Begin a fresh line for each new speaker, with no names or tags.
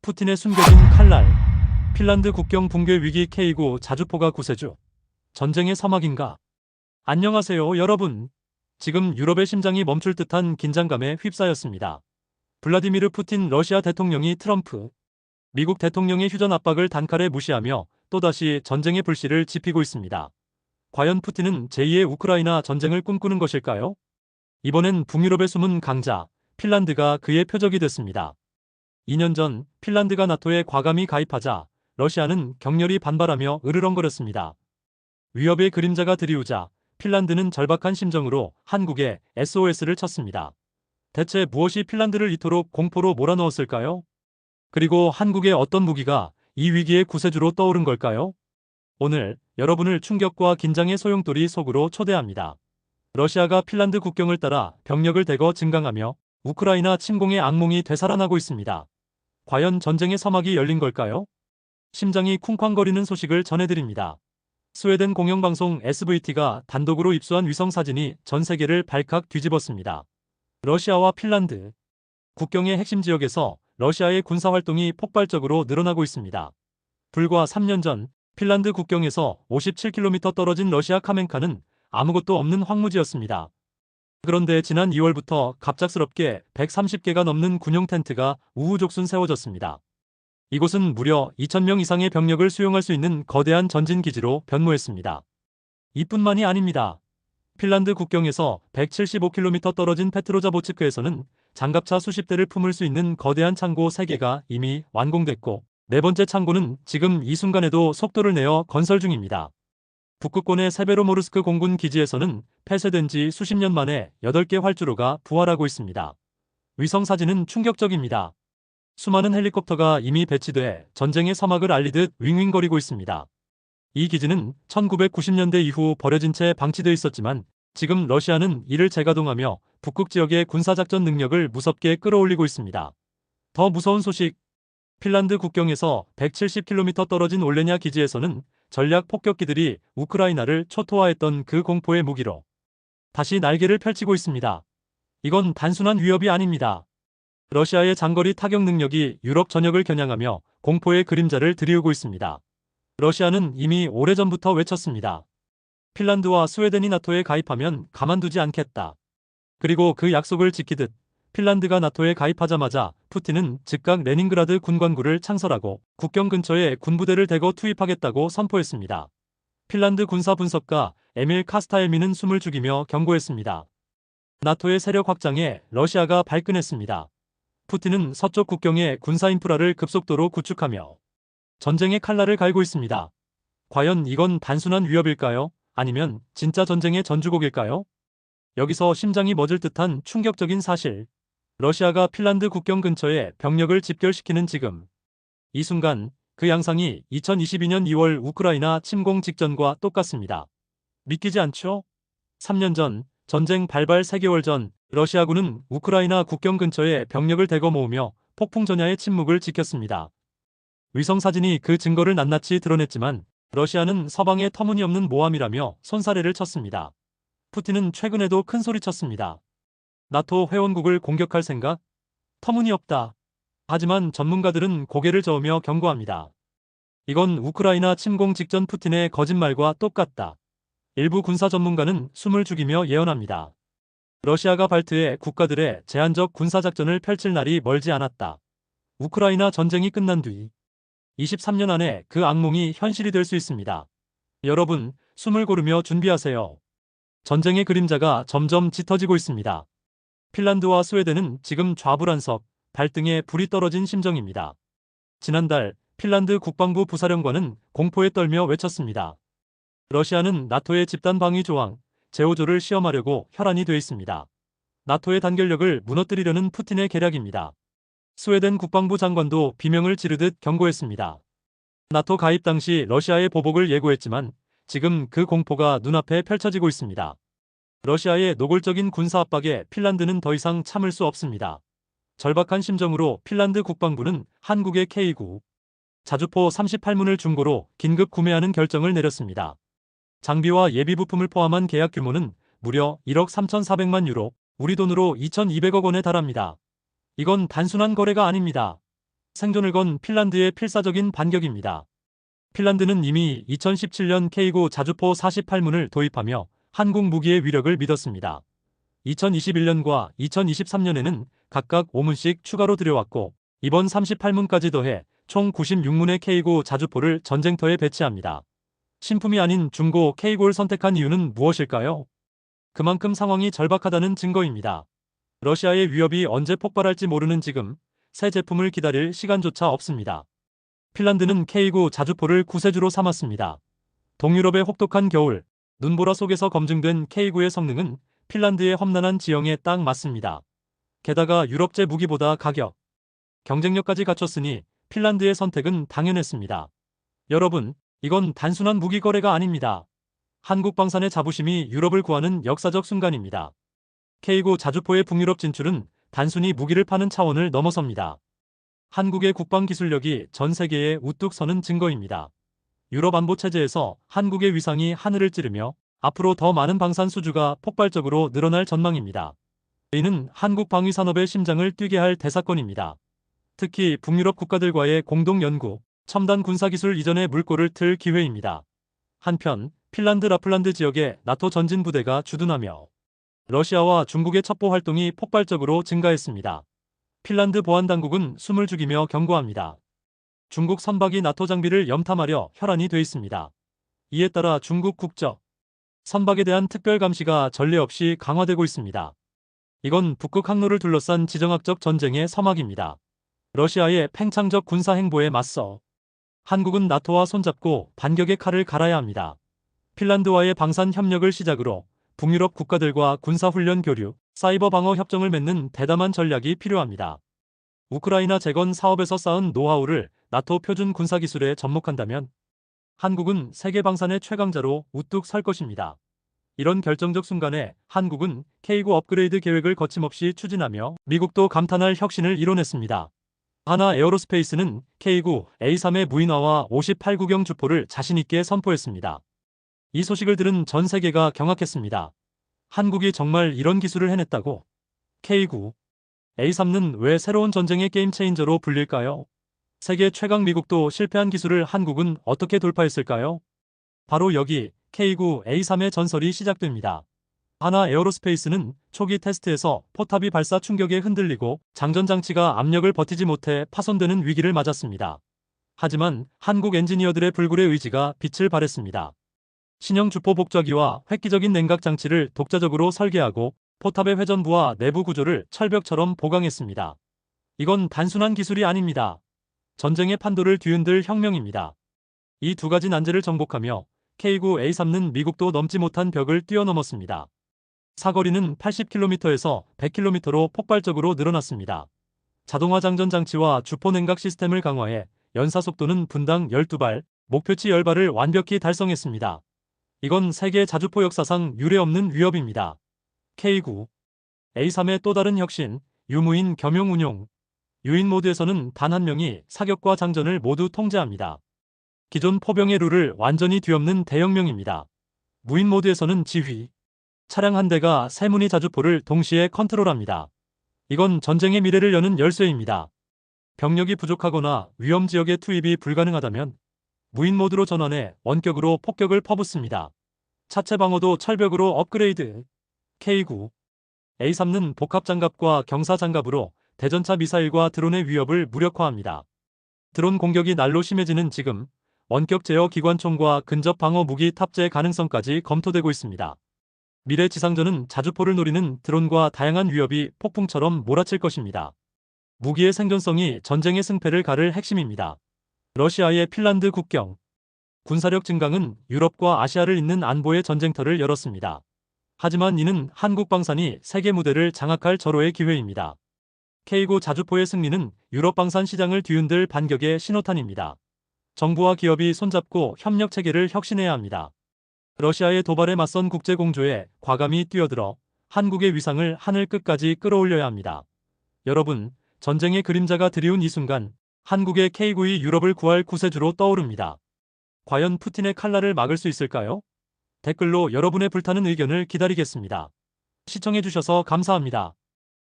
푸틴의 숨겨진 칼날. 핀란드 국경 붕괴 위기 K9 자주포가 구세주. 전쟁의 사막인가? 안녕하세요, 여러분. 지금 유럽의 심장이 멈출 듯한 긴장감에 휩싸였습니다. 블라디미르 푸틴 러시아 대통령이 트럼프, 미국 대통령의 휴전 압박을 단칼에 무시하며 또다시 전쟁의 불씨를 지피고 있습니다. 과연 푸틴은 제2의 우크라이나 전쟁을 꿈꾸는 것일까요? 이번엔 북유럽의 숨은 강자, 핀란드가 그의 표적이 됐습니다. 2년 전 핀란드가 나토에 과감히 가입하자 러시아는 격렬히 반발하며 으르렁거렸습니다. 위협의 그림자가 드리우자 핀란드는 절박한 심정으로 한국에 SOS를 쳤습니다. 대체 무엇이 핀란드를 이토록 공포로 몰아넣었을까요? 그리고 한국의 어떤 무기가 이 위기의 구세주로 떠오른 걸까요? 오늘 여러분을 충격과 긴장의 소용돌이 속으로 초대합니다. 러시아가 핀란드 국경을 따라 병력을 대거 증강하며 우크라이나 침공의 악몽이 되살아나고 있습니다. 과연 전쟁의 서막이 열린 걸까요? 심장이 쿵쾅거리는 소식을 전해드립니다. 스웨덴 공영방송 SVT가 단독으로 입수한 위성사진이 전 세계를 발칵 뒤집었습니다. 러시아와 핀란드 국경의 핵심 지역에서 러시아의 군사활동이 폭발적으로 늘어나고 있습니다. 불과 3년 전 핀란드 국경에서 57km 떨어진 러시아 카멘카는 아무것도 없는 황무지였습니다. 그런데 지난 2월부터 갑작스럽게 130개가 넘는 군용 텐트가 우후죽순 세워졌습니다. 이곳은 무려 2,000명 이상의 병력을 수용할 수 있는 거대한 전진기지로 변모했습니다. 이뿐만이 아닙니다. 핀란드 국경에서 175km 떨어진 페트로자보츠크에서는 장갑차 수십 대를 품을 수 있는 거대한 창고 3개가 이미 완공됐고, 네 번째 창고는 지금 이 순간에도 속도를 내어 건설 중입니다. 북극권의 세베로모르스크 공군 기지에서는 폐쇄된 지 수십 년 만에 8개 활주로가 부활하고 있습니다. 위성 사진은 충격적입니다. 수많은 헬리콥터가 이미 배치돼 전쟁의 서막을 알리듯 윙윙거리고 있습니다. 이 기지는 1990년대 이후 버려진 채 방치돼 있었지만 지금 러시아는 이를 재가동하며 북극 지역의 군사작전 능력을 무섭게 끌어올리고 있습니다. 더 무서운 소식. 핀란드 국경에서 170km 떨어진 올레냐 기지에서는 전략 폭격기들이 우크라이나를 초토화했던 그 공포의 무기로 다시 날개를 펼치고 있습니다. 이건 단순한 위협이 아닙니다. 러시아의 장거리 타격 능력이 유럽 전역을 겨냥하며 공포의 그림자를 드리우고 있습니다. 러시아는 이미 오래전부터 외쳤습니다. 핀란드와 스웨덴이 나토에 가입하면 가만두지 않겠다. 그리고 그 약속을 지키듯 핀란드가 나토에 가입하자마자 푸틴은 즉각 레닌그라드 군관구를 창설하고 국경 근처에 군부대를 대거 투입하겠다고 선포했습니다. 핀란드 군사 분석가 에밀 카스타엘미는 숨을 죽이며 경고했습니다. 나토의 세력 확장에 러시아가 발끈했습니다. 푸틴은 서쪽 국경의 군사 인프라를 급속도로 구축하며 전쟁의 칼날을 갈고 있습니다. 과연 이건 단순한 위협일까요? 아니면 진짜 전쟁의 전주곡일까요? 여기서 심장이 멎을 듯한 충격적인 사실. 러시아가 핀란드 국경 근처에 병력을 집결시키는 지금. 이 순간 그 양상이 2022년 2월 우크라이나 침공 직전과 똑같습니다. 믿기지 않죠? 3년 전, 전쟁 발발 3개월 전 러시아군은 우크라이나 국경 근처에 병력을 대거 모으며 폭풍전야의 침묵을 지켰습니다. 위성사진이 그 증거를 낱낱이 드러냈지만 러시아는 서방의 터무니없는 모함이라며 손사래를 쳤습니다. 푸틴은 최근에도 큰 소리쳤습니다. 나토 회원국을 공격할 생각? 터무니없다. 하지만 전문가들은 고개를 저으며 경고합니다. 이건 우크라이나 침공 직전 푸틴의 거짓말과 똑같다. 일부 군사 전문가는 숨을 죽이며 예언합니다. 러시아가 발트해 국가들의 제한적 군사작전을 펼칠 날이 멀지 않았다. 우크라이나 전쟁이 끝난 뒤 23년 안에 그 악몽이 현실이 될 수 있습니다. 여러분, 숨을 고르며 준비하세요. 전쟁의 그림자가 점점 짙어지고 있습니다. 핀란드와 스웨덴은 지금 좌불안석, 발등에 불이 떨어진 심정입니다. 지난달 핀란드 국방부 부사령관은 공포에 떨며 외쳤습니다. 러시아는 나토의 집단 방위 조항, 제5조를 시험하려고 혈안이 돼 있습니다. 나토의 단결력을 무너뜨리려는 푸틴의 계략입니다. 스웨덴 국방부 장관도 비명을 지르듯 경고했습니다. 나토 가입 당시 러시아의 보복을 예고했지만 지금 그 공포가 눈앞에 펼쳐지고 있습니다. 러시아의 노골적인 군사 압박에 핀란드는 더 이상 참을 수 없습니다. 절박한 심정으로 핀란드 국방부는 한국의 K9 자주포 38문을 중고로 긴급 구매하는 결정을 내렸습니다. 장비와 예비 부품을 포함한 계약 규모는 무려 1억 3,400만 유로, 우리 돈으로 2,200억 원에 달합니다. 이건 단순한 거래가 아닙니다. 생존을 건 핀란드의 필사적인 반격입니다. 핀란드는 이미 2017년 K9 자주포 48문을 도입하며 한국 무기의 위력을 믿었습니다. 2021년과 2023년에는 각각 5문씩 추가로 들여왔고 이번 38문까지 더해 총 96문의 K9 자주포를 전쟁터에 배치합니다. 신품이 아닌 중고 K9를 선택한 이유는 무엇일까요? 그만큼 상황이 절박하다는 증거입니다. 러시아의 위협이 언제 폭발할지 모르는 지금 새 제품을 기다릴 시간조차 없습니다. 핀란드는 K9 자주포를 구세주로 삼았습니다. 동유럽의 혹독한 겨울, 눈보라 속에서 검증된 K9의 성능은 핀란드의 험난한 지형에 딱 맞습니다. 게다가 유럽제 무기보다 가격, 경쟁력까지 갖췄으니 핀란드의 선택은 당연했습니다. 여러분, 이건 단순한 무기 거래가 아닙니다. 한국 방산의 자부심이 유럽을 구하는 역사적 순간입니다. K9 자주포의 북유럽 진출은 단순히 무기를 파는 차원을 넘어섭니다. 한국의 국방 기술력이 전 세계에 우뚝 서는 증거입니다. 유럽 안보 체제에서 한국의 위상이 하늘을 찌르며 앞으로 더 많은 방산 수주가 폭발적으로 늘어날 전망입니다. 이는 한국 방위 산업의 심장을 뛰게 할 대사건입니다. 특히 북유럽 국가들과의 공동 연구, 첨단 군사기술 이전의 물꼬를 틀 기회입니다. 한편 핀란드 라플란드 지역에 나토 전진 부대가 주둔하며 러시아와 중국의 첩보 활동이 폭발적으로 증가했습니다. 핀란드 보안당국은 숨을 죽이며 경고합니다. 중국 선박이 나토 장비를 염탐하려 혈안이 돼 있습니다. 이에 따라 중국 국적 선박에 대한 특별 감시가 전례 없이 강화되고 있습니다. 이건 북극 항로를 둘러싼 지정학적 전쟁의 서막입니다. 러시아의 팽창적 군사 행보에 맞서 한국은 나토와 손잡고 반격의 칼을 갈아야 합니다. 핀란드와의 방산 협력을 시작으로 북유럽 국가들과 군사훈련 교류, 사이버 방어 협정을 맺는 대담한 전략이 필요합니다. 우크라이나 재건 사업에서 쌓은 노하우를 나토 표준 군사기술에 접목한다면 한국은 세계 방산의 최강자로 우뚝 설 것입니다. 이런 결정적 순간에 한국은 K9 업그레이드 계획을 거침없이 추진하며 미국도 감탄할 혁신을 이뤄냈습니다. 하나 에어로스페이스는 K9 A3의 무인화와 58구경 주포를 자신있게 선포했습니다. 이 소식을 들은 전 세계가 경악했습니다. 한국이 정말 이런 기술을 해냈다고? K9 A3는 왜 새로운 전쟁의 게임 체인저로 불릴까요? 세계 최강 미국도 실패한 기술을 한국은 어떻게 돌파했을까요? 바로 여기 K9 A3의 전설이 시작됩니다. 하나 에어로스페이스는 초기 테스트에서 포탑이 발사 충격에 흔들리고 장전장치가 압력을 버티지 못해 파손되는 위기를 맞았습니다. 하지만 한국 엔지니어들의 불굴의 의지가 빛을 발했습니다. 신형 주포 복좌기와 획기적인 냉각 장치를 독자적으로 설계하고 포탑의 회전부와 내부 구조를 철벽처럼 보강했습니다. 이건 단순한 기술이 아닙니다. 전쟁의 판도를 뒤흔들 혁명입니다. 이 두 가지 난제를 정복하며 K9 A3는 미국도 넘지 못한 벽을 뛰어넘었습니다. 사거리는 80km에서 100km로 폭발적으로 늘어났습니다. 자동화 장전 장치와 주포 냉각 시스템을 강화해 연사 속도는 분당 12발, 목표치 10발을 완벽히 달성했습니다. 이건 세계 자주포 역사상 유례없는 위협입니다. K9 A3의 또 다른 혁신, 유무인 겸용 운용. 유인 모드에서는 단 한 명이 사격과 장전을 모두 통제합니다. 기존 포병의 룰을 완전히 뒤엎는 대혁명입니다. 무인 모드에서는 지휘, 차량 한 대가 세 무늬 자주포를 동시에 컨트롤합니다. 이건 전쟁의 미래를 여는 열쇠입니다. 병력이 부족하거나 위험 지역에 투입이 불가능하다면 무인 모드로 전환해 원격으로 폭격을 퍼붓습니다. 차체 방어도 철벽으로 업그레이드. K9 A3는 복합 장갑과 경사 장갑으로 대전차 미사일과 드론의 위협을 무력화합니다. 드론 공격이 날로 심해지는 지금 원격 제어 기관총과 근접 방어 무기 탑재 가능성까지 검토되고 있습니다. 미래 지상전은 자주포를 노리는 드론과 다양한 위협이 폭풍처럼 몰아칠 것입니다. 무기의 생존성이 전쟁의 승패를 가를 핵심입니다. 러시아의 핀란드 국경. 군사력 증강은 유럽과 아시아를 잇는 안보의 전쟁터를 열었습니다. 하지만 이는 한국 방산이 세계 무대를 장악할 절호의 기회입니다. K9 자주포의 승리는 유럽 방산 시장을 뒤흔들 반격의 신호탄입니다. 정부와 기업이 손잡고 협력 체계를 혁신해야 합니다. 러시아의 도발에 맞선 국제공조에 과감히 뛰어들어 한국의 위상을 하늘 끝까지 끌어올려야 합니다. 여러분, 전쟁의 그림자가 드리운 이 순간 한국의 K9이 유럽을 구할 구세주로 떠오릅니다. 과연 푸틴의 칼날을 막을 수 있을까요? 댓글로 여러분의 불타는 의견을 기다리겠습니다. 시청해주셔서 감사합니다.